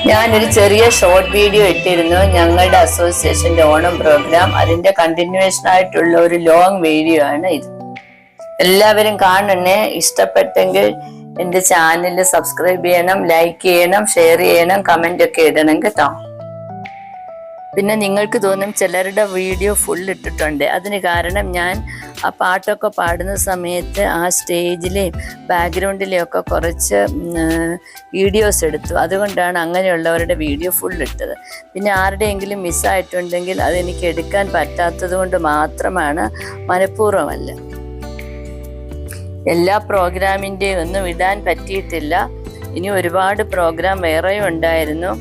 ഞാനൊരു ചെറിയ short video ഇട്ടിരുന്നു ഞങ്ങളുടെ അസോസിയേഷന്റെ ഓണം പ്രോഗ്രാം. അതിന്റെ കണ്ടിന്യൂവേഷൻ ആയിട്ടുള്ള ഒരു ലോങ് വീഡിയോ ആണ് ഇത്. എല്ലാവരും കാണണേ. ഇഷ്ടപ്പെട്ടെങ്കിൽ എന്റെ ചാനൽ സബ്സ്ക്രൈബ് ചെയ്യണം, ലൈക്ക് ചെയ്യണം, ഷെയർ ചെയ്യണം, കമന്റ് ഒക്കെ ഇടണം കേട്ടോ. പിന്നെ നിങ്ങൾക്ക് തോന്നും ചിലരുടെ വീഡിയോ ഫുൾ ഇട്ടിട്ടുണ്ട്. അതിന് കാരണം ഞാൻ ആ പാട്ടൊക്കെ പാടുന്ന സമയത്ത് ആ സ്റ്റേജിലെയും ബാക്ക്ഗ്രൗണ്ടിലെയും ഒക്കെ കുറച്ച് വീഡിയോസ് എടുത്തു. അതുകൊണ്ടാണ് അങ്ങനെയുള്ളവരുടെ വീഡിയോ ഫുൾ ഇട്ടത്. പിന്നെ ആരുടെയെങ്കിലും മിസ്സായിട്ടുണ്ടെങ്കിൽ അതെനിക്ക് എടുക്കാൻ പറ്റാത്തത് കൊണ്ട് മാത്രമാണ്, മനഃപൂർവ്വമല്ല. എല്ലാ പ്രോഗ്രാമിൻ്റെയും ഒന്നും ഇടാൻ പറ്റിയിട്ടില്ല. ഇനി ഒരുപാട് പ്രോഗ്രാം വേറെയും ഉണ്ടായിരുന്നു.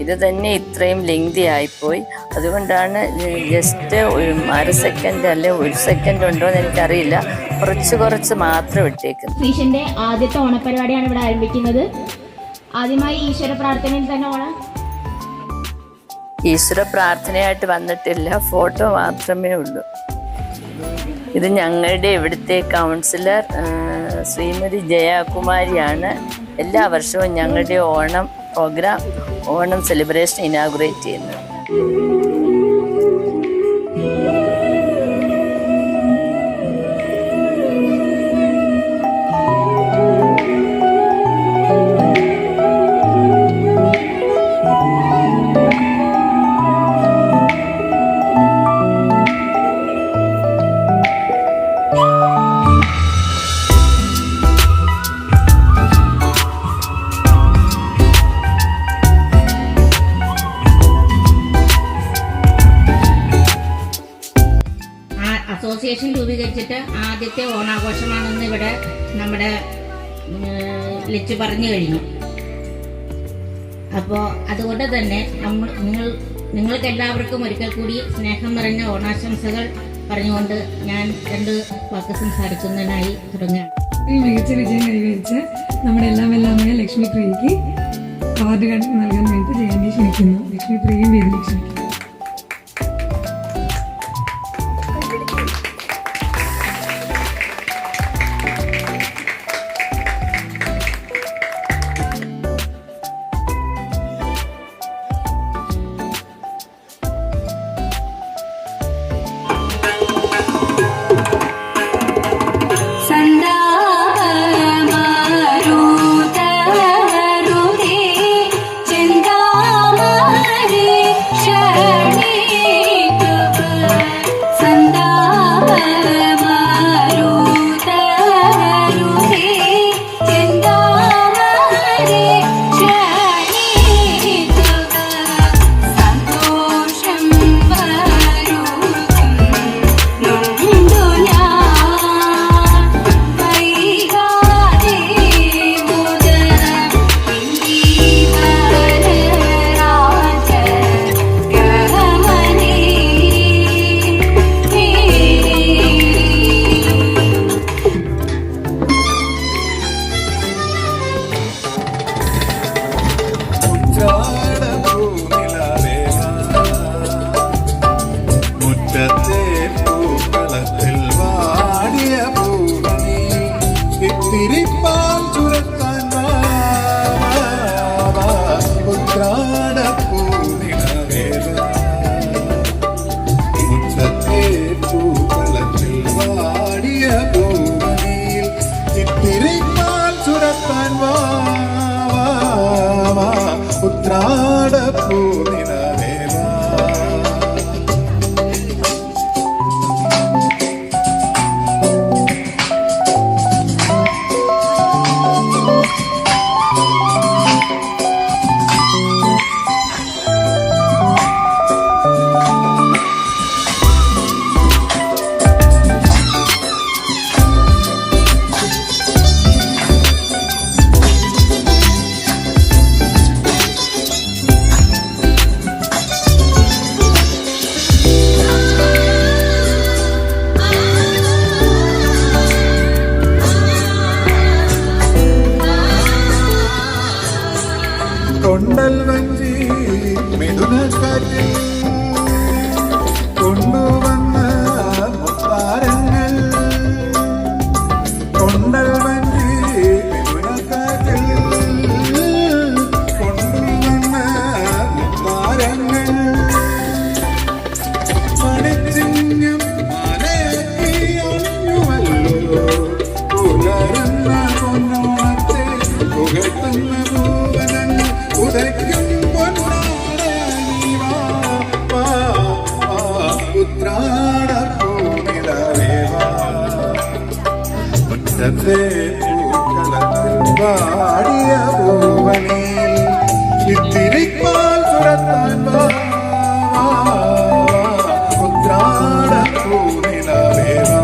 ഇത് തന്നെ ഇത്രയും ലെങ്തി ആയിപ്പോയി. അതുകൊണ്ടാണ് ജസ്റ്റ് ഒരു അര സെക്കൻഡ് അല്ലെ 1 സെക്കൻഡ് ഉണ്ടോ എന്ന് എനിക്കറിയില്ല, കുറച്ച് മാത്രം ഇട്ടേക്കുന്നു. ശ്രീശന്റെ ആദ്യത്തെ ഓണപരിപാടിയാണ് ഇവിടെ ആരംഭിക്കുന്നത്. ആദ്യമായി ഈശ്വര പ്രാർത്ഥനയിൽ തന്നെ ഓണം. ഈശ്വര പ്രാർത്ഥനയായിട്ട് വന്നിട്ടില്ല, ഫോട്ടോ മാത്രമേ ഉള്ളൂ. ഇത് ഞങ്ങളുടെ ഇവിടുത്തെ കൗൺസിലർ ശ്രീമതി ജയകുമാരിയാണ്. എല്ലാ വർഷവും ഞങ്ങളുടെ Onam program, Onam celebration inaugurate ചെയ്യുന്നത്. അസോസിയേഷൻ രൂപീകരിച്ചിട്ട് ആദ്യത്തെ ഓണാഘോഷമാണെന്ന് ഇവിടെ നമ്മുടെ ലിച്ചു പറഞ്ഞു കഴിഞ്ഞു. അപ്പോൾ അതുകൊണ്ട് തന്നെ നിങ്ങൾക്ക് എല്ലാവർക്കും ഒരിക്കൽ കൂടി സ്നേഹം നിറഞ്ഞ ഓണാശംസകൾ പറഞ്ഞുകൊണ്ട് ഞാൻ 2 വാക്ക് സംസാരിക്കുന്നതിനായി തുടങ്ങുകയാണ്. മികച്ച വിജയം കൈവരിച്ച് നമ്മുടെ എല്ലാമായ ലക്ഷ്മി പ്രിയയ്ക്ക് അവാർഡ് നൽകാൻ വേണ്ടി ജയന്തി ക്ഷണിക്കുന്നു. ലക്ഷ്മി പ്രിയയും വേദിയിൽ ക്ഷണിക്കുന്നു. കൊണ്ടൽ വഞ്ചി മിഥുനക്കാറ്റിൽ കൊണ്ടുവന്ന മുത്താരങ്ങൾ, കൊണ്ടൽ വഞ്ചി മിഥുനക്കാറ്റിൽ കൊണ്ടുവന്ന ഉച്ചയ്ക്കും പൊന്നാടീവാ ഉത്രാട പൂനിലവേവാ മുറ്റത്തെ പൂക്കളത്തിൽ വാടിയ പൂവനിൽ ഇത്തിരിപ്പാൽ ചുരത്താൻ ഉത്രാട പൂനിലവേവാ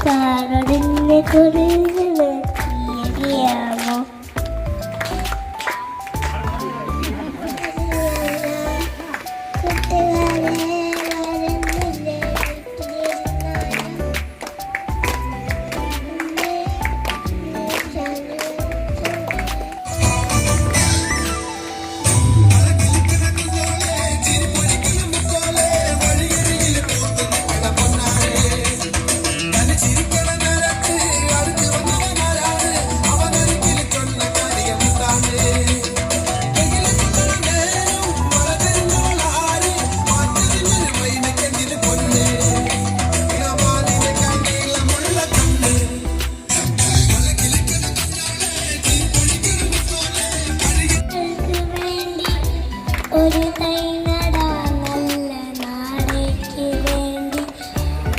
കാറോടിന്റെ കുറികള് കിയാമോ ഒരു തൈ നടാൻ നല്ല നാളേക്ക് വേണ്ടി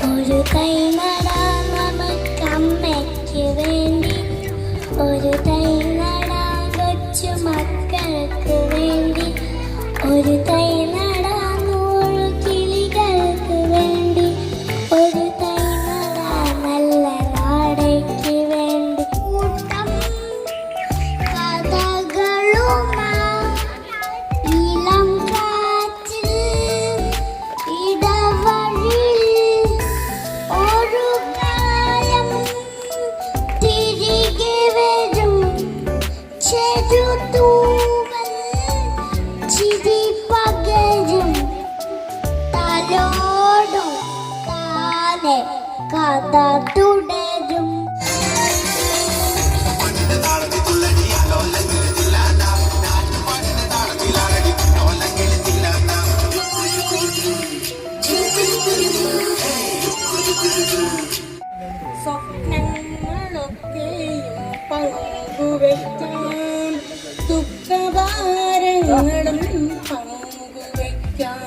ഒരു തൈ നടാൻ നമുക്കമ്മയ്ക്ക് വേണ്ടി ഒരു തൈ നടാൻ കൊച്ചു മക്കൾക്ക് വേണ്ടി ഒരു തൈ നടാൻ 100 കിളികൾക്ക് വേണ്ടി ഒരു തൈ നടാൻ നല്ല നാളേക്ക് വേണ്ടി കൂട്ടം കഥകളുമാ കഥ തുടരും. സ്വപ്നങ്ങളൊക്കെയും പങ്കുവയ്ക്കാം, ദുഃഖഭാരങ്ങളും പങ്കുവയ്ക്കാം,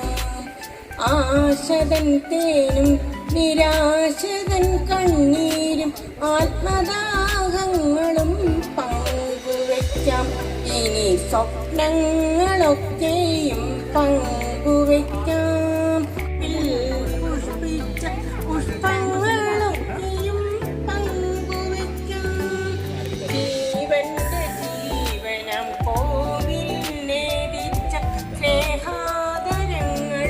ആശതൻ തേനും നിരാശതൻ കണ്ണീരും ആത്മദാഹങ്ങളും പങ്കുവയ്ക്കാം. ഇനി സ്വപ്നങ്ങളൊക്കെയും പങ്കുവയ്ക്കാം, പുഷ്പിച്ച പുഷ്പങ്ങളൊക്കെയും പങ്കുവയ്ക്കാം. ജീവന്റെ ജീവനം കോവിൽ നേടിച്ച സ്നേഹാദരങ്ങൾ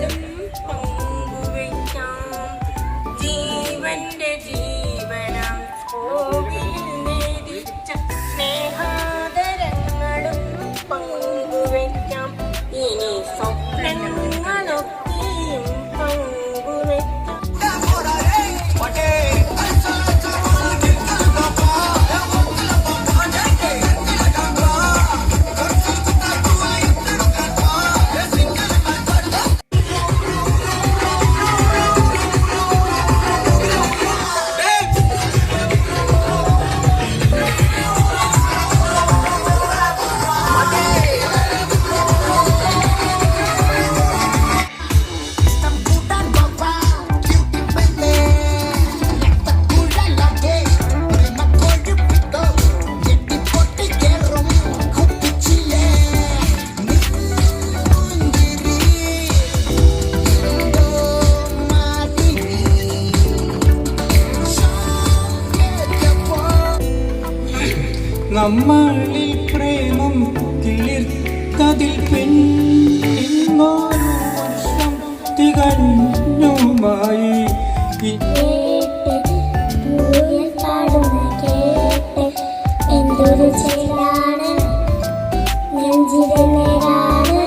നമ്മളിൽ പ്രേമം തീർത്തതിൽ പിന്നൊരു വർഷം തികഞ്ഞുമായി. കേട്ട് പൂവിൽ പാടുന്ന കേട്ട് എന്തൊരു ചേലാണ് നെഞ്ചിലെ നേരാണ്.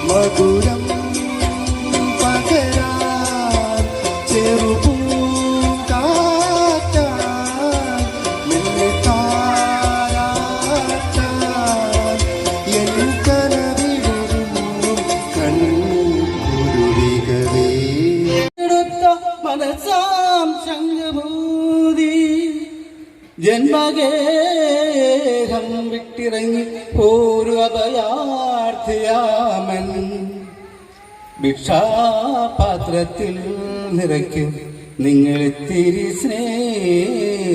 മധുരം പകരാൻ ചെറുപൂങ്കാറ്റാൻ നിന്നെ താരാട്ടാൻ എൻ കനവിലൊരുങ്ങും കൺകുരുവികളേ. എടുത്ത മനസാം ശംഖഭൂതി ജന്മഗേഹം വിട്ടിറങ്ങി ഒരു അഭയാർത്ഥിയാമൻ ഭിക്ഷാപാത്രത്തിൽ നിറയ്ക്കും നിങ്ങളിത്തിരി സ്നേഹാമൃതം.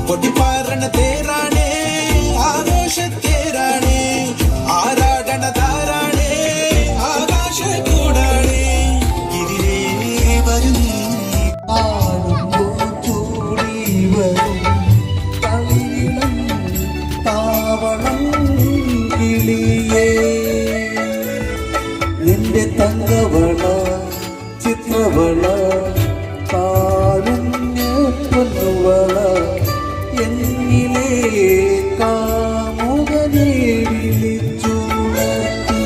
പൊട്ടിപ്പാറണ തേരാണേ ആവേശത്തേരാണേ ആരാടണ താരാണേ ആകാശക്കൂടാണേ ഇതിലേ വരുന്നീ ചൂടി വരും കളിയിളം താവളം കിളിയേ നിന്റെ തങ്കവള ചിത്രവള കാരുണ്യ പൊന്നുവള എന്നിലേ കാമുകനെ വിളിച്ചുണർത്തി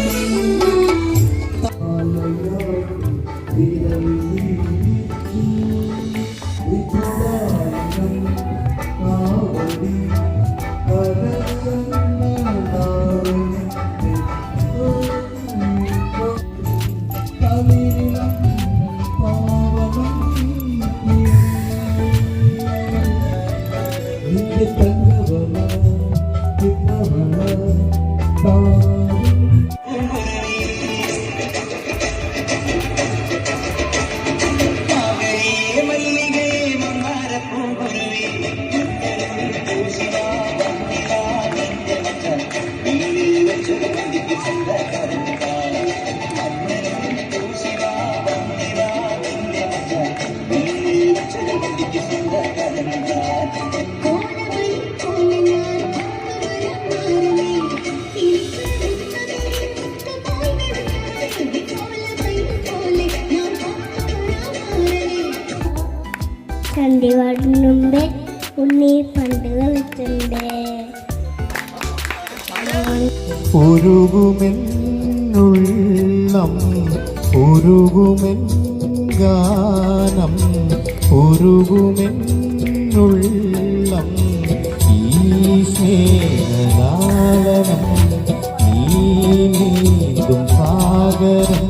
ഒരുപാടിന് മുമ്പേ ഉണ്ണി പണ്ട് കളിച്ചിട്ടുണ്ട്. ഉരുകുമെന്നുള്ളം ഉരുകുമെൻ ഗാനം ഉരുകുമെന്നുള്ളം ഈ സ്നേഹലാളനം നീതും സാഗരം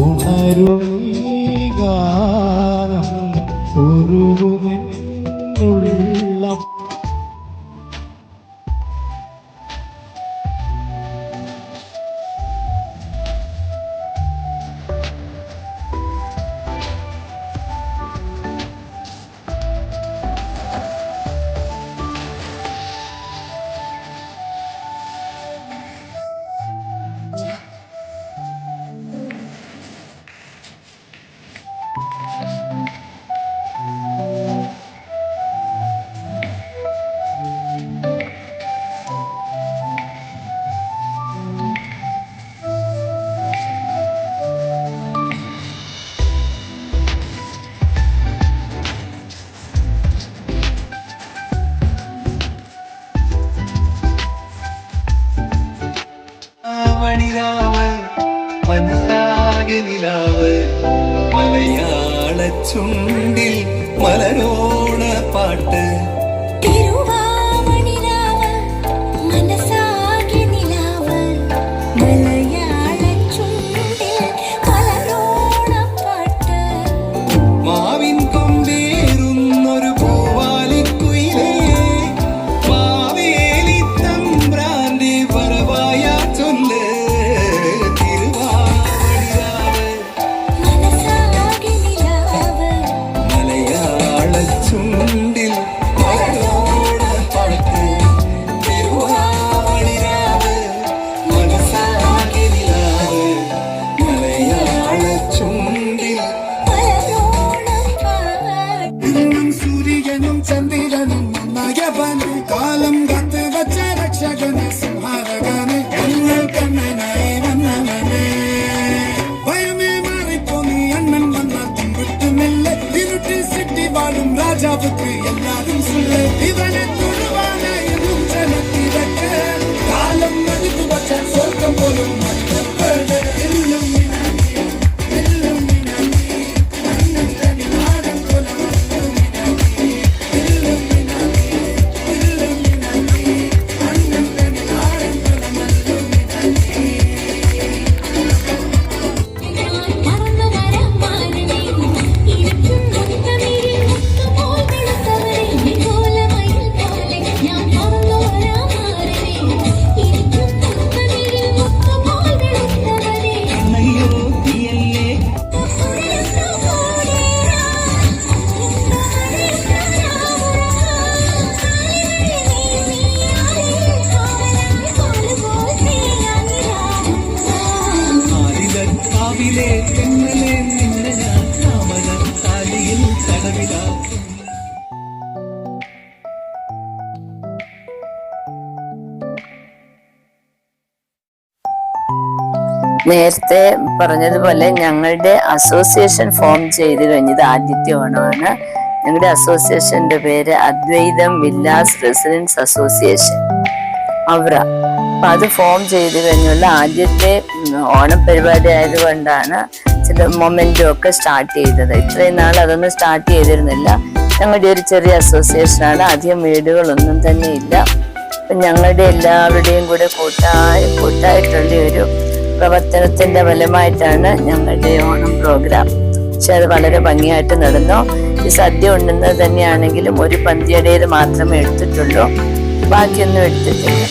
ഉണരും ഈ ഗാനം ഉരുകുമെന്നുള്ളം. മണിരാവ് മനസ്സാകെ നിലാവ് മലയാള ചുണ്ടിൽ മലരോണ പാട്ട് മാവിൻ കൊമ്പേറുന്നൊരു പൂവാലിക്കുയിലേ മാവേലി തമ്പ്രാന്റെ വരവായ ചൊല്ല് തിരുവാവണിരാവ് മലയാള ചുണ്ടിൽ മലരോണ പാട്ട് തിരുവാവണിരാവ് മനസ്സാകെ നിലാവ് മലയാള ചുണ്ടിൽ സൂര്യനും ചന്ദ്രനും നയവന് കാലം കത്ത് വച്ച രക്ഷകന് സംഹാരകന് ഞങ്ങൾ കണ്ണനായി വന്നവനെ ഭയമേ മാറിപ്പോ നീ അണ്ണൻ വന്നാൽ വിട്ടുമില്ല ഇരുട്ടിൽ സിറ്റി വാഴും രാജാവുക്ക് എല്ലാരും സുല്ല് ഇവനെ തൊഴുവാനായി ജനത്തിരക്ക് കാലം മതിപ്പ് വച്ച സ്വർഗം പോലും നേരത്തെ പറഞ്ഞതുപോലെ ഞങ്ങളുടെ അസോസിയേഷൻ ഫോം ചെയ്ത് കഴിഞ്ഞത് ആദ്യത്തെ ഓണമാണ്. ഞങ്ങളുടെ അസോസിയേഷന്റെ പേര് അദ്വൈതം വില്ലാസ് റെസിഡൻസ് അസോസിയേഷൻ അവറ. അപ്പൊ അത് ഫോം ചെയ്ത് കഴിഞ്ഞുള്ള ആദ്യത്തെ ഓണപരിപാടി ആയതുകൊണ്ടാണ് ചില മൊമെന്റും ഒക്കെ സ്റ്റാർട്ട് ചെയ്തത്. ഇത്രയും നാൾ അതൊന്നും സ്റ്റാർട്ട് ചെയ്തിരുന്നില്ല. ഞങ്ങളുടെ ഒരു ചെറിയ അസോസിയേഷനാണ്, അധികം വീടുകളൊന്നും തന്നെ ഇല്ല. അപ്പൊ ഞങ്ങളുടെ എല്ലാവരുടെയും കൂടെ കൂട്ടായിട്ടുള്ള ഒരു പ്രവർത്തനത്തിന്റെ ഫലമായിട്ടാണ് ഞങ്ങളുടെ ഓണം പ്രോഗ്രാം. പക്ഷെ അത് വളരെ ഭംഗിയായിട്ട് നടന്നു. ഈ സദ്യ ഉണ്ടെന്നത് തന്നെയാണെങ്കിലും ഒരു പന്തിയുടേത് മാത്രമേ എടുത്തിട്ടുള്ളൂ, ബാക്കിയൊന്നും എടുത്തിട്ടില്ല.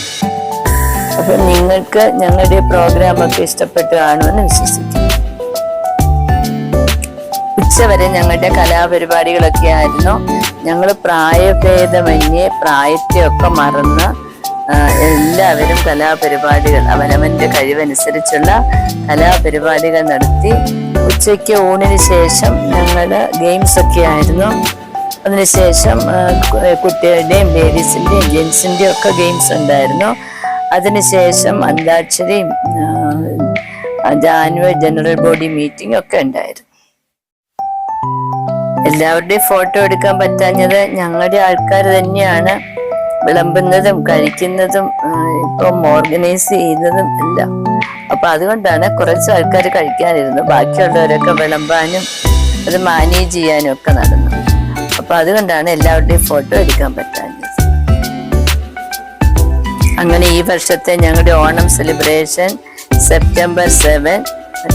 അപ്പൊ നിങ്ങൾക്ക് ഞങ്ങളുടെ പ്രോഗ്രാം ഒക്കെ ഇഷ്ടപ്പെട്ടു കാണുമെന്ന് വിശ്വസിക്കുന്നു. ഉച്ചവരെ ഞങ്ങളുടെ കലാപരിപാടികളൊക്കെ ആയിരുന്നു. ഞങ്ങൾ പ്രായഭേദമന്യേ പ്രായത്തെയൊക്കെ മറന്ന് എല്ലാവരും കലാപരിപാടികൾ അവനവന്റെ കഴിവനുസരിച്ചുള്ള കലാപരിപാടികൾ നടത്തി. ഉച്ചയ്ക്ക് ഊണിന് ശേഷം ഞങ്ങള് ഗെയിംസ് ഒക്കെ ആയിരുന്നു. അതിനുശേഷം കുട്ടികളുടെയും ലേഡീസിന്റെയും ജെന്റ്സിന്റെയും ഒക്കെ ഗെയിംസ് ഉണ്ടായിരുന്നു. അതിനുശേഷം അന്താക്ഷരിയും ആനുവൽ ജനറൽ ബോഡി മീറ്റിംഗ് ഒക്കെ ഉണ്ടായിരുന്നു. എല്ലാവരുടെയും ഫോട്ടോ എടുക്കാൻ പറ്റാഞ്ഞത് ഞങ്ങളുടെ ആൾക്കാർ തന്നെയാണ് വിളമ്പുന്നതും കഴിക്കുന്നതും ഇപ്പം ഓർഗനൈസ് ചെയ്യുന്നതും എല്ലാം. അപ്പൊ അതുകൊണ്ടാണ് കുറച്ച് ആൾക്കാർ കഴിക്കാനിരുന്നു, ബാക്കിയുള്ളവരൊക്കെ വിളമ്പാനും അത് മാനേജ് ചെയ്യാനും ഒക്കെ നടന്നു. അപ്പൊ അതുകൊണ്ടാണ് എല്ലാവരുടെയും ഫോട്ടോ എടുക്കാൻ പറ്റാഞ്ഞത്. അങ്ങനെ ഈ വർഷത്തെ ഞങ്ങളുടെ ഓണം സെലിബ്രേഷൻ സെപ്റ്റംബർ 7,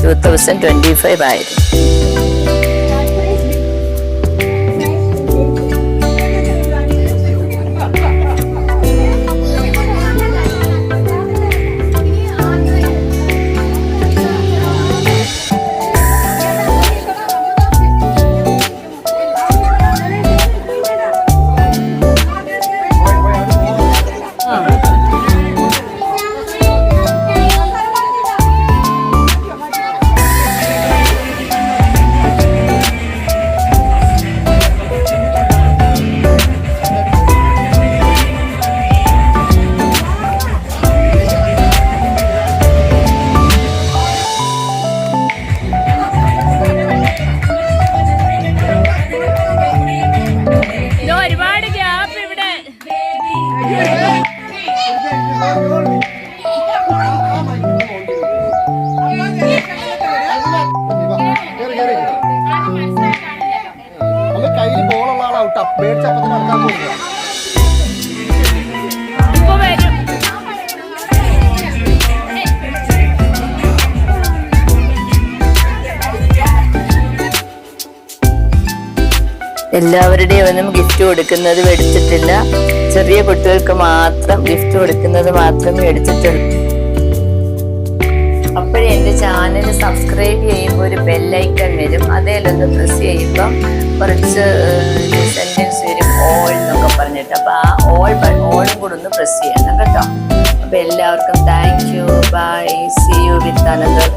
2025 ആയിരുന്നു. ഒരുപാട് ഗ്യാപ്പ് ഇവിടെ. കയ്യിൽ ബോളുള്ള ആളാവട്ടെ, പേടിച്ചപ്പത്തിന് നടക്കാൻ പോകുക. ഇപ്പൊ വരും. എല്ലാവരുടെയും ഒന്നും ഗിഫ്റ്റ് കൊടുക്കുന്നതും എടുത്തിട്ടില്ല. ചെറിയ കുട്ടികൾക്ക് മാത്രം ഗിഫ്റ്റ് കൊടുക്കുന്നത് മാത്രമേ എടുത്തിട്ടുള്ളൂ. അപ്പോഴേ എൻ്റെ ചാനൽ സബ്സ്ക്രൈബ് ചെയ്യുമ്പോൾ ഒരു ബെല്ലൈക്കൺ വരും, അതേലൊന്ന് പ്രസ് ചെയ്യുമ്പം കുറച്ച് സെൻറ്റൻസ് വരും, ഓൾ എന്നൊക്കെ പറഞ്ഞിട്ട്. അപ്പൊ ആ ഓളും കൂടെ ഒന്ന് പ്രസ് ചെയ്യണം കേട്ടോ. അപ്പൊ എല്ലാവർക്കും thank you, bye, see you with another